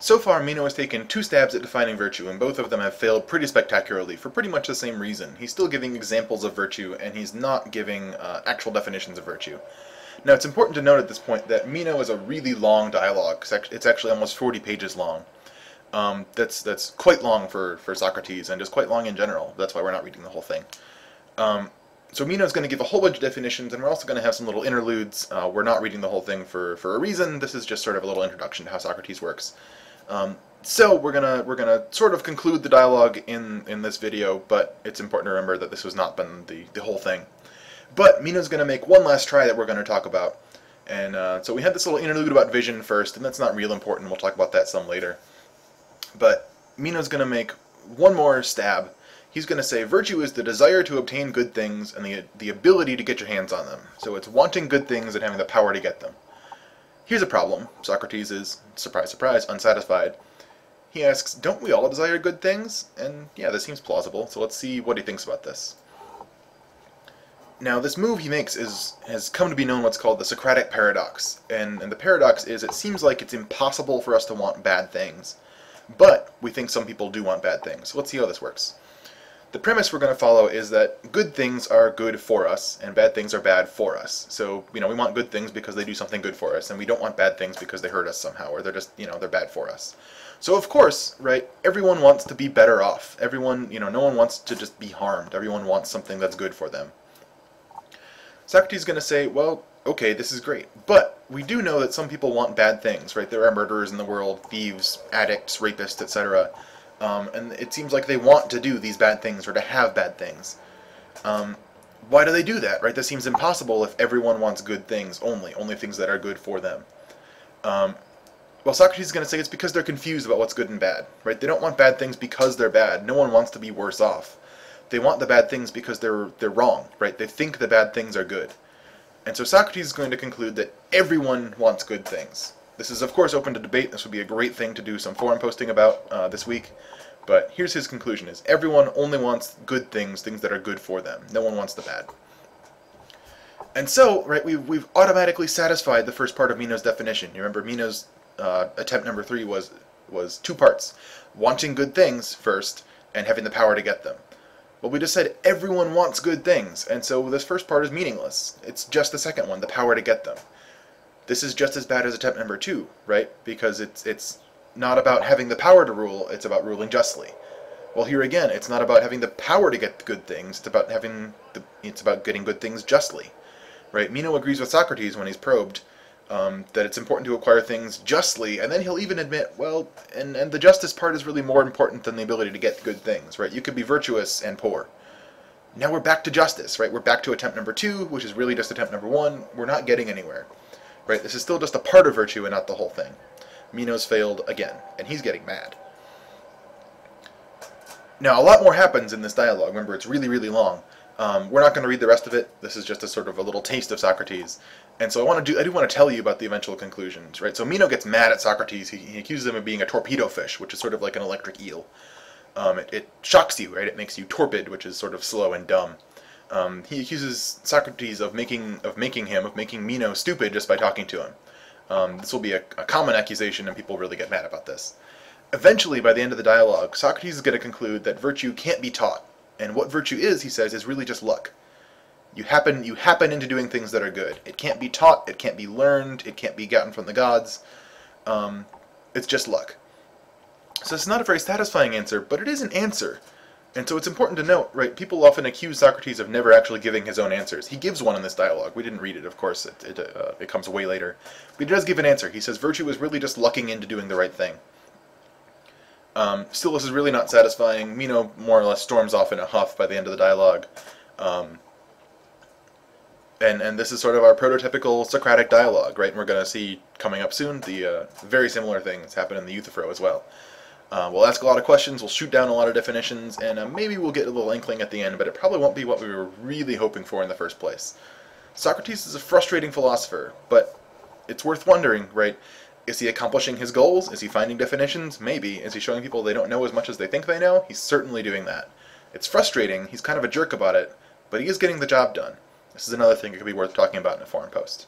So far, Meno has taken 2 stabs at defining virtue, and both of them have failed pretty spectacularly for pretty much the same reason. He's still giving examples of virtue, and he's not giving actual definitions of virtue. Now, it's important to note at this point that Meno is a really long dialogue. It's actually almost 40 pages long. That's quite long for Socrates, and just quite long in general. That's why we're not reading the whole thing. So Meno's going to give a whole bunch of definitions, and we're also going to have some little interludes. We're not reading the whole thing for a reason. This is just sort of a little introduction to how Socrates works. So we're gonna sort of conclude the dialogue in this video, but it's important to remember that this has not been the whole thing. But Meno's going to make one last try that we're going to talk about. And so we had this little interlude about vision first, and that's not real important. We'll talk about that some later. But Meno's going to make one more stab. He's going to say, virtue is the desire to obtain good things and the ability to get your hands on them. So it's wanting good things and having the power to get them. Here's a problem. Socrates is, surprise, surprise, unsatisfied. He asks, don't we all desire good things? And yeah, this seems plausible, so let's see what he thinks about this. Now, this move he makes has come to be known what's called the Socratic paradox. And the paradox is, it seems like it's impossible for us to want bad things. But we think some people do want bad things. So let's see how this works. The premise we're going to follow is that good things are good for us, and bad things are bad for us. So, we want good things because they do something good for us, and we don't want bad things because they hurt us somehow, or they're just, they're bad for us. So, of course, right, everyone wants to be better off. Everyone, no one wants to just be harmed. Everyone wants something that's good for them. Socrates is going to say, well, okay, this is great, but we do know that some people want bad things, right? There are murderers in the world, thieves, addicts, rapists, etc., and it seems like they want to do these bad things or to have bad things. Why do they do that, right? That seems impossible if everyone wants good things only things that are good for them. Well, Socrates is going to say it's because they're confused about what's good and bad, right? They don't want bad things because they're bad. No one wants to be worse off. They want the bad things because they're wrong, right? They think the bad things are good. And so Socrates is going to conclude that everyone wants good things. This is, of course, open to debate. This would be a great thing to do some forum posting about this week. But here's his conclusion, is everyone only wants good things, things that are good for them. No one wants the bad. And so, right, we've automatically satisfied the first part of Meno's definition. You remember Meno's attempt number 3 was 2 parts. Wanting good things first, and having the power to get them. Well, we just said everyone wants good things, and so this first part is meaningless. It's just the second one, the power to get them. This is just as bad as attempt number 2, right? Because it's not about having the power to rule, it's about ruling justly. Well, here again, it's not about having the power to get good things, it's about getting good things justly. Right? Meno agrees with Socrates when he's probed that it's important to acquire things justly, and then he'll even admit, well, and the justice part is really more important than the ability to get good things, right? You could be virtuous and poor. Now we're back to justice, right? We're back to attempt number 2, which is really just attempt number 1. We're not getting anywhere, right? This is still just a part of virtue and not the whole thing. Meno's failed again, and he's getting mad. Now, a lot more happens in this dialogue. Remember, it's really, really long. We're not going to read the rest of it. This is just a sort of a little taste of Socrates. And so I do want to tell you about the eventual conclusions, right? So Meno gets mad at Socrates. He accuses him of being a torpedo fish, which is sort of like an electric eel. It shocks you, right? It makes you torpid, which is sort of slow and dumb. He accuses Socrates of making Meno stupid just by talking to him. This will be a common accusation, and people really get mad about this. Eventually, by the end of the dialogue, Socrates is going to conclude that virtue can't be taught. And what virtue is, he says, is really just luck. You happen into doing things that are good. It can't be taught, it can't be learned, it can't be gotten from the gods. It's just luck. So it's not a very satisfying answer, but it is an answer. And so it's important to note, right, people often accuse Socrates of never actually giving his own answers. He gives one in this dialogue. We didn't read it, of course. It comes way later. But he does give an answer. He says virtue is really just lucking into doing the right thing. Still, this is really not satisfying. Meno more or less storms off in a huff by the end of the dialogue. And this is sort of our prototypical Socratic dialogue, right? And we're going to see coming up soon the very similar things happen in the Euthyphro as well. We'll ask a lot of questions, we'll shoot down a lot of definitions, and maybe we'll get a little inkling at the end, but it probably won't be what we were really hoping for in the first place. Socrates is a frustrating philosopher, but it's worth wondering, right? Is he accomplishing his goals? Is he finding definitions? Maybe. Is he showing people they don't know as much as they think they know? He's certainly doing that. It's frustrating, he's kind of a jerk about it, but he is getting the job done. This is another thing that could be worth talking about in a forum post.